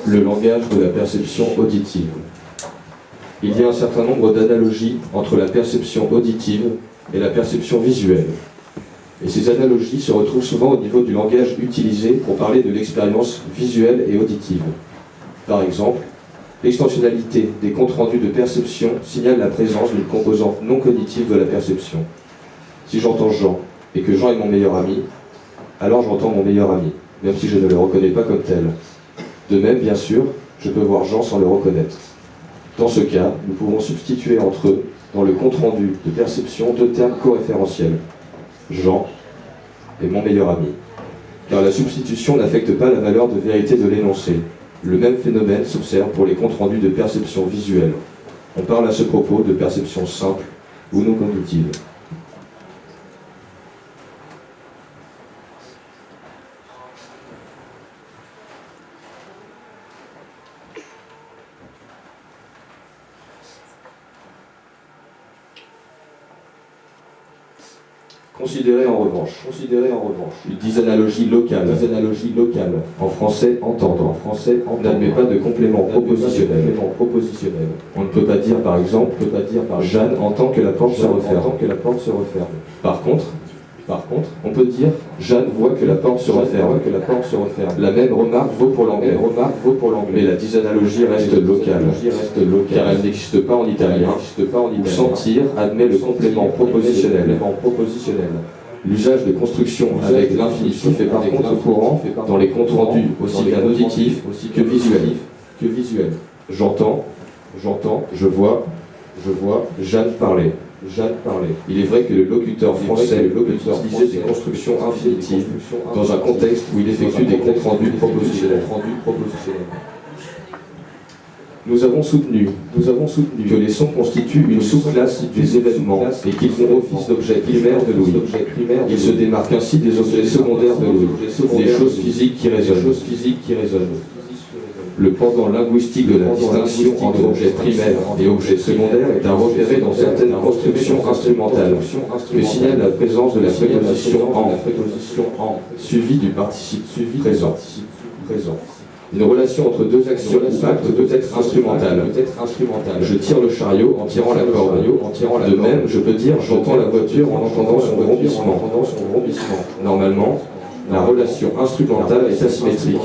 Le langage de la perception auditive. Il y a un certain nombre d'analogies entre la perception auditive et la perception visuelle. Et ces analogies se retrouvent souvent au niveau du langage utilisé pour parler de l'expérience visuelle et auditive. Par exemple, l'extensionnalité des comptes rendus de perception signale la présence d'une composante non cognitive de la perception. Si j'entends Jean et que Jean est mon meilleur ami, alors j'entends mon meilleur ami, même si je ne le reconnais pas comme tel. De même, bien sûr, je peux voir Jean sans le reconnaître. Dans ce cas, nous pouvons substituer entre eux, dans le compte-rendu de perception, deux termes coréférentiels. Jean et mon meilleur ami. Car la substitution n'affecte pas la valeur de vérité de l'énoncé. Le même phénomène s'observe pour les comptes rendus de perception visuelle. On parle à ce propos de perception simple ou non cognitive. Considérez en revanche, une disanalogie locale, en français entendre, n'admet pas de complément propositionnel. On ne peut pas dire par exemple, Jeanne entend que la porte se referme. Par contre, on peut dire Jeanne voit que la porte se referme. La même remarque vaut pour l'anglais. Mais la disanalogie reste locale, car elle n'existe pas en italien, où sentir admet le complément propositionnel. L'usage de construction avec l'infinitif est par contre courant dans les comptes rendus aussi bien auditifs que visuels. J'entends, je vois, Jeanne parlait. Il est vrai que le locuteur français utilisait des constructions infinitives dans un contexte où il effectue des comptes rendus propositionnels. Nous avons soutenu que les sons constituent une sous-classe des événements et qu'ils font office d'objets primaires de l'ouïe. Ils se démarquent ainsi des objets secondaires de l'ouïe, des choses physiques qui résonnent. Le pendant linguistique de la distinction entre objets primaires et objets secondaires est à repérer dans certaines constructions instrumentales, que signale la présence de la préposition en, suivie du participe présent. Une relation entre deux actions ou actes peut être instrumentale. Je tire le chariot en tirant la corde. De même, je peux dire j'entends la voiture en entendant son vrombissement. Normalement, la relation instrumentale est asymétrique.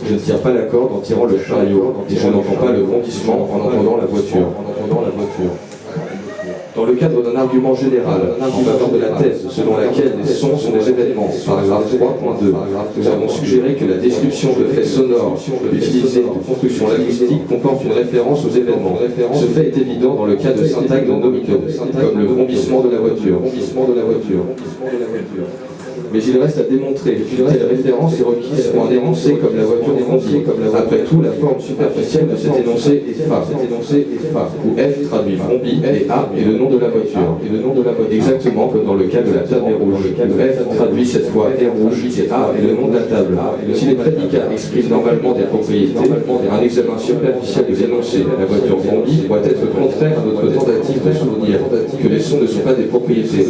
Je ne tire pas la corde en tirant le chariot et je n'entends pas le vrombissement en entendant la voiture. Dans le cadre d'un argument général en faveur de la thèse selon laquelle les sons sont des événements, paragraphe 3.2, nous avons suggéré que la description de faits sonores utilisée en construction linguistique comporte une référence aux événements. Ce fait est évident dans le cas de syntagmes nominaux, comme le vrombissement de la voiture. Mais il reste à démontrer qu'une telle référence est requise pour un énoncé comme la voiture vrombit. Après tout, la forme superficielle de cet énoncé est fa, où F traduit vrombit et A est le nom de la voiture. Exactement comme dans le cas de la table rouge, où F traduit cette fois R rouge et A est le nom de la table. Si les prédicats expriment normalement des propriétés, un examen superficiel des énoncés, la voiture vrombit, doit être contraire à notre tentative de soutenir que les sons ne sont pas des propriétés.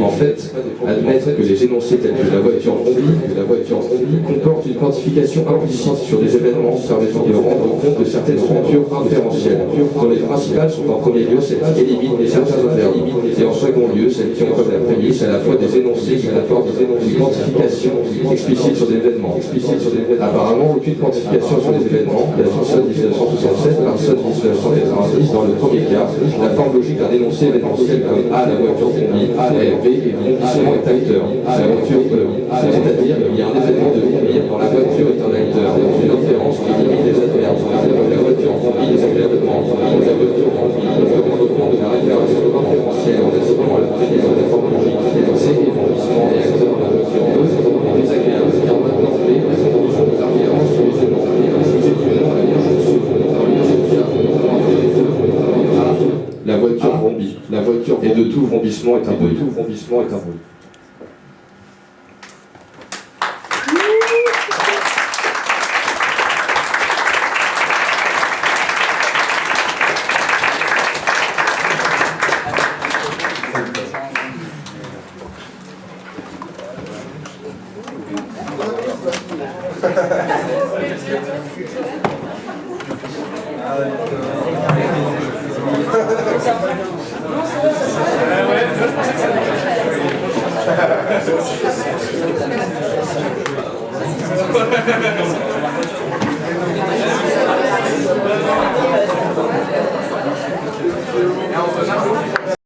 En fait, admettre que les énoncés tels que la voiture vrombit comportent une quantification implicite sur des événements permettant de rendre compte de certaines structures inférentielles, dont les principales sont en premier lieu celles qui éliminent les certains verbes, et en second lieu celles qui ont comme la prémisse à la fois des énoncés qui comportent une quantification explicite sur des événements. Apparemment, aucune quantification sur les événements, la Thomson 1967, Larson 1990, dans le premier cas, la forme logique d'un énoncé événementiel comme A, la voiture vrombit, A, la V et vrombissement est acteur. La voiture c'est-à-dire qu'il y a un événement de vrombir dans la voiture est un acteur, une inférence qui limite les adverbes. La voiture vrombit des événements, la voiture vrombit, le compte de la référence inférentielle en associant à la prémisse de la forme logique énoncé et vrombissement et acteur de la voiture 2 est désagréable, car maintenant V est la fonction de la référence sur les événements. La voiture vrombit, et de tout vrombissement est un bruit. Ouais,